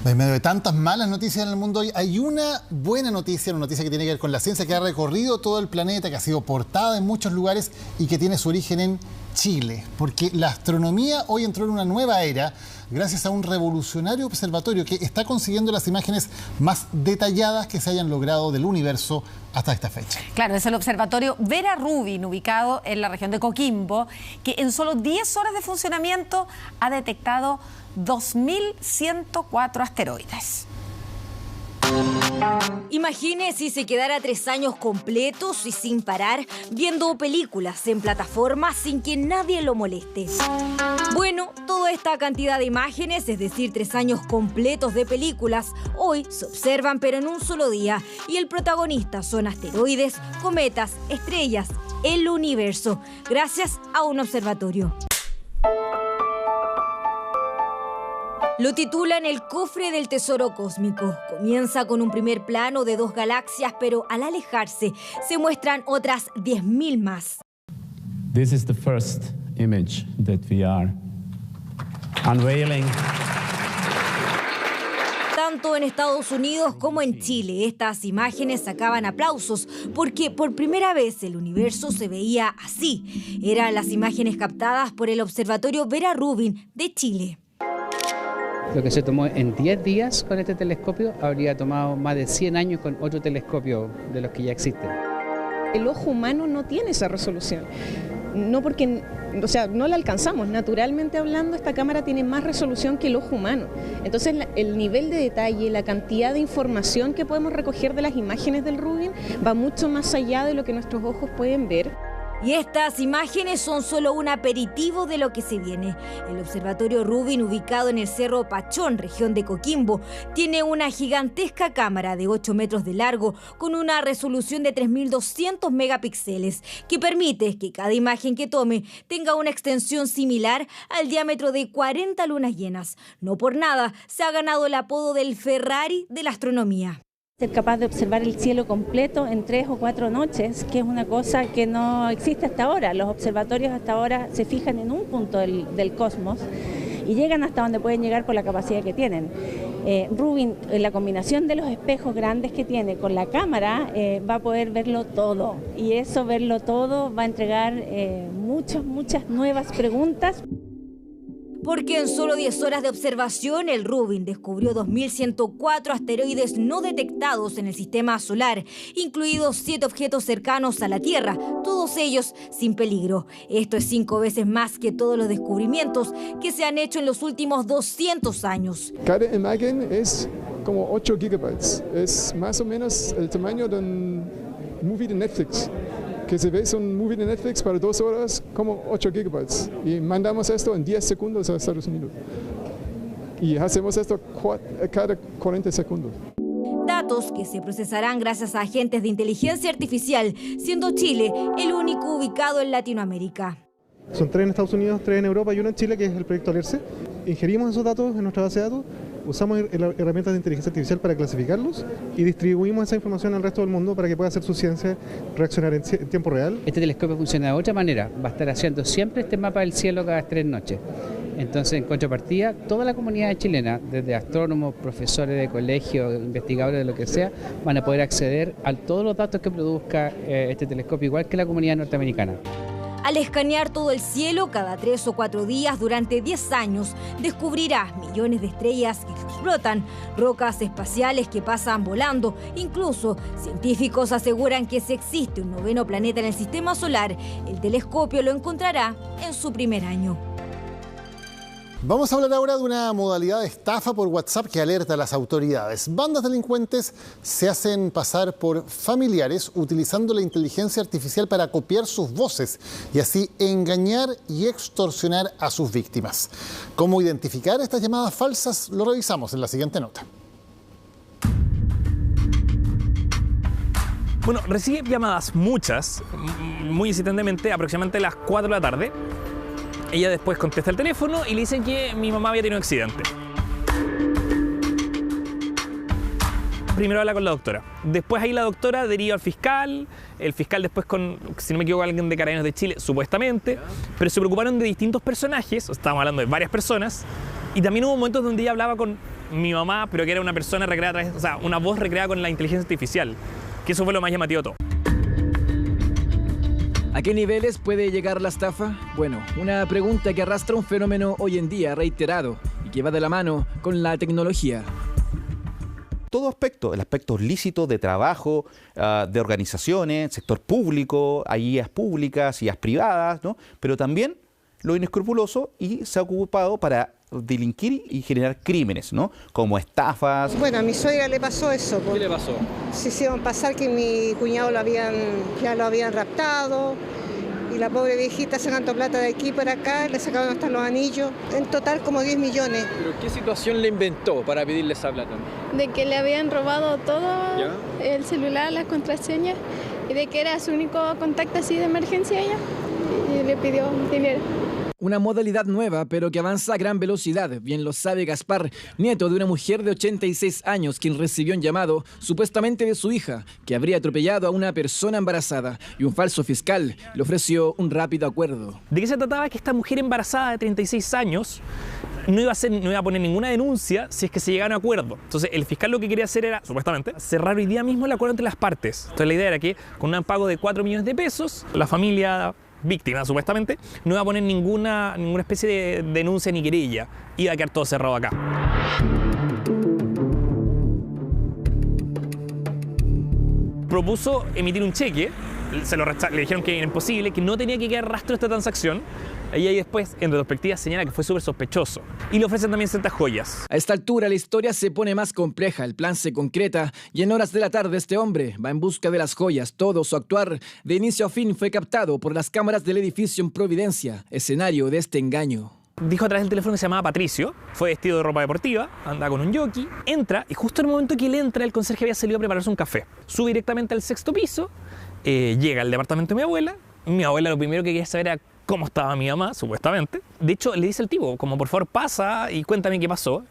En medio de tantas malas noticias en el mundo hoy, hay una buena noticia, una noticia que tiene que ver con la ciencia, que ha recorrido todo el planeta, que ha sido portada en muchos lugares y que tiene su origen en Chile. Porque la astronomía hoy entró en una nueva era gracias a un revolucionario observatorio que está consiguiendo las imágenes más detalladas que se hayan logrado del universo hasta esta fecha. Claro, es el observatorio Vera Rubin, ubicado en la región de Coquimbo, que en solo 10 horas de funcionamiento ha detectado 2.104 asteroides. Imagine si se quedara 3 años completos y sin parar viendo películas en plataformas sin que nadie lo moleste. Bueno, toda esta cantidad de imágenes, es decir, 3 años completos de películas, hoy se observan pero en un solo día, y el protagonista son asteroides, cometas, estrellas, el universo, gracias a un observatorio. Lo titulan El cofre del tesoro cósmico. Comienza con un primer plano de 2 galaxias, pero al alejarse se muestran otras 10.000 más. This is the first image that we are unveiling. Tanto en Estados Unidos como en Chile, estas imágenes sacaban aplausos porque por primera vez el universo se veía así. Eran las imágenes captadas por el Observatorio Vera Rubin de Chile. Lo que se tomó en 10 días con este telescopio habría tomado más de 100 años con otro telescopio de los que ya existen. El ojo humano no tiene esa resolución. No porque, no la alcanzamos. Naturalmente hablando, esta cámara tiene más resolución que el ojo humano. Entonces, el nivel de detalle, la cantidad de información que podemos recoger de las imágenes del Rubin va mucho más allá de lo que nuestros ojos pueden ver. Y estas imágenes son solo un aperitivo de lo que se viene. El Observatorio Rubin, ubicado en el Cerro Pachón, región de Coquimbo, tiene una gigantesca cámara de 8 metros de largo con una resolución de 3.200 megapíxeles que permite que cada imagen que tome tenga una extensión similar al diámetro de 40 lunas llenas. No por nada se ha ganado el apodo del Ferrari de la astronomía. Ser capaz de observar el cielo completo en 3 o 4 noches, que es una cosa que no existe hasta ahora. Los observatorios hasta ahora se fijan en un punto del cosmos y llegan hasta donde pueden llegar con la capacidad que tienen. Rubin, la combinación de los espejos grandes que tiene con la cámara, va a poder verlo todo. Y eso, verlo todo, va a entregar muchas nuevas preguntas. Porque en solo 10 horas de observación, el Rubin descubrió 2.104 asteroides no detectados en el sistema solar, incluidos 7 objetos cercanos a la Tierra, todos ellos sin peligro. Esto es 5 veces más que todos los descubrimientos que se han hecho en los últimos 200 años. Cada imagen es como 8 gigabytes. Es más o menos el tamaño de un movie de Netflix. Que se ve un movie de Netflix para 2 horas como 8 gigabytes y mandamos esto en 10 segundos a Estados Unidos y hacemos esto cada 40 segundos. Datos que se procesarán gracias a agentes de inteligencia artificial, siendo Chile el único ubicado en Latinoamérica. Son 3 en Estados Unidos, 3 en Europa y 1 en Chile, que es el proyecto ALERCE. Ingerimos esos datos en nuestra base de datos, usamos herramientas de inteligencia artificial para clasificarlos y distribuimos esa información al resto del mundo para que pueda hacer su ciencia, reaccionar en tiempo real. Este telescopio funciona de otra manera, va a estar haciendo siempre este mapa del cielo cada 3 noches. Entonces, en contrapartida, toda la comunidad chilena, desde astrónomos, profesores de colegio, investigadores de lo que sea, van a poder acceder a todos los datos que produzca este telescopio, igual que la comunidad norteamericana. Al escanear todo el cielo cada 3 o 4 días durante 10 años, descubrirá millones de estrellas que explotan, rocas espaciales que pasan volando. Incluso, científicos aseguran que si existe un 9º planeta en el sistema solar, el telescopio lo encontrará en su primer año. Vamos a hablar ahora de una modalidad de estafa por WhatsApp que alerta a las autoridades. Bandas delincuentes se hacen pasar por familiares utilizando la inteligencia artificial para copiar sus voces y así engañar y extorsionar a sus víctimas. ¿Cómo identificar estas llamadas falsas? Lo revisamos en la siguiente nota. Bueno, recibe llamadas muchas, muy insistentemente, aproximadamente a las 4 de la tarde. Ella después contesta el teléfono y le dicen que mi mamá había tenido un accidente. Primero habla con la doctora. Después ahí la doctora deriva al fiscal. El fiscal después con, si no me equivoco, alguien de Carabineros de Chile, supuestamente. Pero se preocuparon de distintos personajes, estábamos hablando de varias personas. Y también hubo momentos donde ella hablaba con mi mamá, pero que era una persona recreada a través, o sea, una voz recreada con la inteligencia artificial, que eso fue lo más llamativo de todo. ¿A qué niveles puede llegar la estafa? Bueno, una pregunta que arrastra un fenómeno hoy en día reiterado y que va de la mano con la tecnología. Todo aspecto, el aspecto lícito de trabajo, de organizaciones, sector público, hay IAs públicas, IAs privadas, ¿no? Pero también lo inescrupuloso y se ha ocupado para delinquir y generar crímenes, ¿no? Como estafas. Bueno, a mi suegra le pasó eso. ¿Qué le pasó? Se hicieron pasar que mi cuñado ya lo habían raptado y la pobre viejita sacando plata de aquí para acá, le sacaron hasta los anillos, en total como 10 millones. ¿Pero qué situación le inventó para pedirle esa plata? De que le habían robado todo, ¿ya? El celular, las contraseñas, y de que era su único contacto así de emergencia ella, y le pidió dinero. Una modalidad nueva, pero que avanza a gran velocidad. Bien lo sabe Gaspar, nieto de una mujer de 86 años, quien recibió un llamado, supuestamente de su hija, que habría atropellado a una persona embarazada. Y un falso fiscal le ofreció un rápido acuerdo. ¿De qué se trataba? Que esta mujer embarazada de 36 años no iba a poner ninguna denuncia si es que se llegaba a un acuerdo. Entonces el fiscal lo que quería hacer era, supuestamente, cerrar hoy día mismo el acuerdo entre las partes. Entonces la idea era que con un pago de 4 millones de pesos, la familia víctima, supuestamente, no iba a poner ninguna especie de denuncia ni querella. Iba a quedar todo cerrado acá. Propuso emitir un cheque, le dijeron que era imposible, que no tenía que quedar rastro de esta transacción. Y ahí después, en retrospectiva, señala que fue súper sospechoso. Y le ofrecen también ciertas joyas. A esta altura la historia se pone más compleja, el plan se concreta y en horas de la tarde este hombre va en busca de las joyas. Todo su actuar de inicio a fin fue captado por las cámaras del edificio en Providencia, escenario de este engaño. Dijo a través del teléfono que se llamaba Patricio, fue vestido de ropa deportiva, andaba con un jockey, entra y justo en el momento que él entra el conserje había salido a prepararse un café. Sube directamente al 6º piso, llega al departamento de mi abuela lo primero que quería saber era cómo estaba mi mamá, supuestamente. De hecho, le dice al tipo, como por favor pasa y cuéntame qué pasó.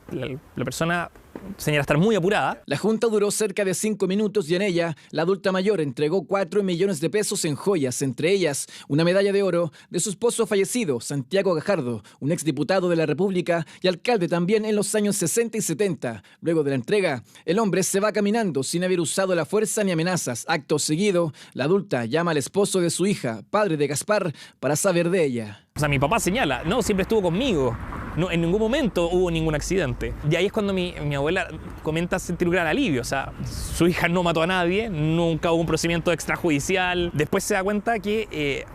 La persona señala estar muy apurada. La junta duró cerca de 5 minutos y en ella, la adulta mayor entregó 4 millones de pesos en joyas, entre ellas una medalla de oro de su esposo fallecido, Santiago Gajardo, un exdiputado de la República y alcalde también en los años 60 y 70. Luego de la entrega, el hombre se va caminando sin haber usado la fuerza ni amenazas. Acto seguido, la adulta llama al esposo de su hija, padre de Gaspar, para saber de ella. O sea, mi papá señala, no, siempre estuvo conmigo. No, en ningún momento hubo ningún accidente. Y ahí es cuando mi abuela comenta sentir un gran alivio. O sea, su hija no mató a nadie, nunca hubo un procedimiento extrajudicial. Después se da cuenta que,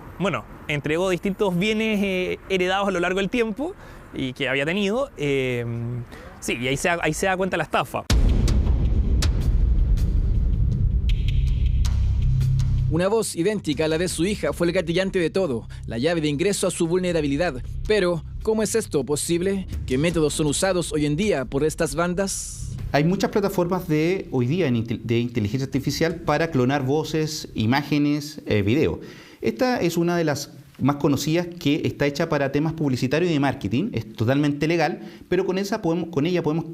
entregó distintos bienes heredados a lo largo del tiempo y que había tenido. Sí, y ahí se da cuenta de la estafa. Una voz idéntica a la de su hija fue el gatillante de todo, la llave de ingreso a su vulnerabilidad. Pero, ¿cómo es esto posible? ¿Qué métodos son usados hoy en día por estas bandas? Hay muchas plataformas hoy día de inteligencia artificial para clonar voces, imágenes, video. Esta es una de las más conocidas que está hecha para temas publicitarios y de marketing, es totalmente legal, pero con ella podemos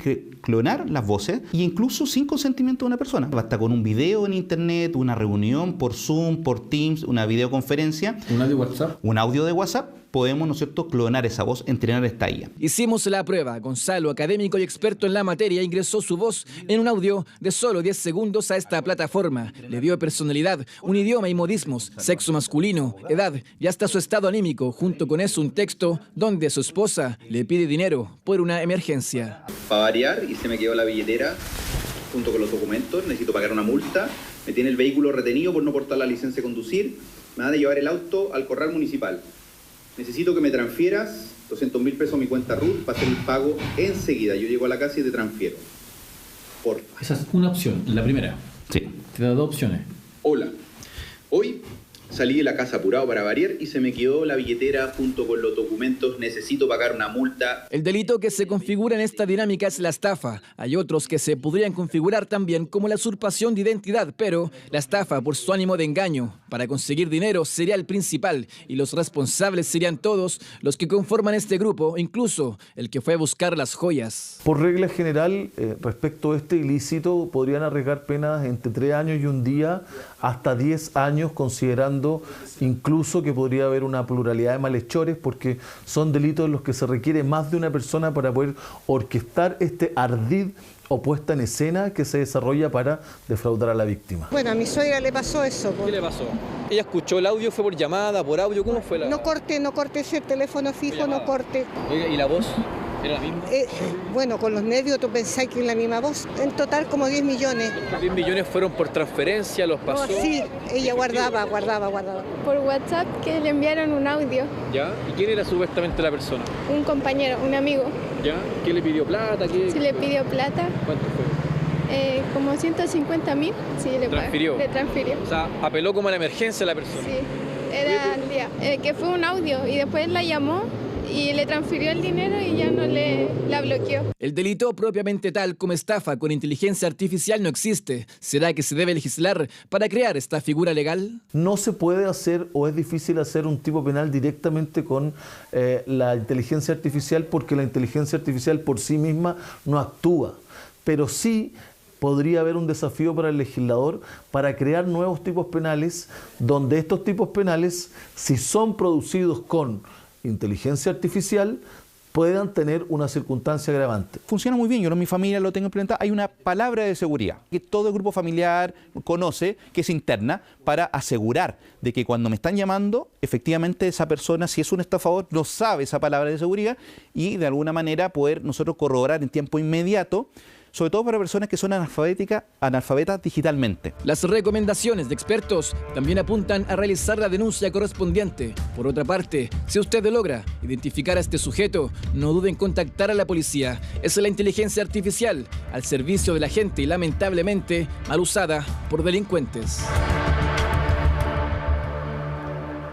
clonar las voces e incluso sin consentimiento de una persona. Basta con un video en internet, una reunión por Zoom, por Teams, una videoconferencia. ¿Un audio de WhatsApp? Un audio de WhatsApp. Podemos, ¿no es cierto?, clonar esa voz, entrenar esta IA. Hicimos la prueba. Gonzalo, académico y experto en la materia, ingresó su voz en un audio de solo 10 segundos a esta plataforma. Le dio personalidad, un idioma y modismos, sexo masculino, edad y hasta su estado anímico. Junto con eso, un texto donde su esposa le pide dinero por una emergencia. Para variar, y se me quedó la billetera junto con los documentos. Necesito pagar una multa. Me tiene el vehículo retenido por no portar la licencia de conducir. Me van a llevar el auto al corral municipal. Necesito que me transfieras 200.000 pesos a mi cuenta RUT para hacer el pago enseguida. Yo llego a la casa y te transfiero. Porfa. Esa es una opción, la primera. Sí. Te da 2 opciones. Hola. Hoy salí de la casa apurado para variar y se me quedó la billetera junto con los documentos. Necesito pagar una multa. El delito que se configura en esta dinámica es la estafa. Hay otros que se podrían configurar también como la usurpación de identidad, pero la estafa por su ánimo de engaño para conseguir dinero sería el principal y los responsables serían todos los que conforman este grupo, incluso el que fue a buscar las joyas. Por regla general, respecto a este ilícito, podrían arriesgar penas entre 3 años y un día hasta 10 años, considerando pensando incluso que podría haber una pluralidad de malhechores, porque son delitos en los que se requiere más de una persona para poder orquestar este ardid o puesta en escena que se desarrolla para defraudar a la víctima. Bueno, a mi suegra le pasó eso. ¿Qué le pasó? ¿Ella escuchó el audio? ¿Fue por llamada, por audio? ¿Cómo fue la...? No corte ese teléfono fijo, no corte. Oiga, ¿y la voz? ¿Era la misma? Bueno, con los nervios tú pensás que es la misma voz. En total como 10 millones. ¿Los 10 millones fueron por transferencia? ¿Los pasó? No, sí, ella guardaba. Por WhatsApp que le enviaron un audio. ¿Ya? ¿Y quién era supuestamente la persona? Un compañero, un amigo. ¿Ya? ¿Qué le pidió plata? Sí, le pidió plata. ¿Cuánto fue? Como 150.000. Sí, le transfirió. Le transfirió. O sea, apeló como a la emergencia la persona. Sí, era el día. Que fue un audio y después la llamó y le transfirió el dinero y ya no la bloqueó. El delito propiamente tal como estafa con inteligencia artificial no existe. ¿Será que se debe legislar para crear esta figura legal? No se puede hacer o es difícil hacer un tipo penal directamente con la inteligencia artificial, porque la inteligencia artificial por sí misma no actúa, pero sí podría haber un desafío para el legislador para crear nuevos tipos penales, donde estos tipos penales, si son producidos con inteligencia artificial, puedan tener una circunstancia agravante. Funciona muy bien, yo en mi familia lo tengo implementado. Hay una palabra de seguridad que todo el grupo familiar conoce, que es interna, para asegurar de que cuando me están llamando, efectivamente esa persona, si es un estafador, no sabe esa palabra de seguridad y de alguna manera poder nosotros corroborar en tiempo inmediato, sobre todo para personas que son analfabetas digitalmente. Las recomendaciones de expertos también apuntan a realizar la denuncia correspondiente. Por otra parte, si usted logra identificar a este sujeto, no dude en contactar a la policía. Es la inteligencia artificial al servicio de la gente y lamentablemente mal usada por delincuentes.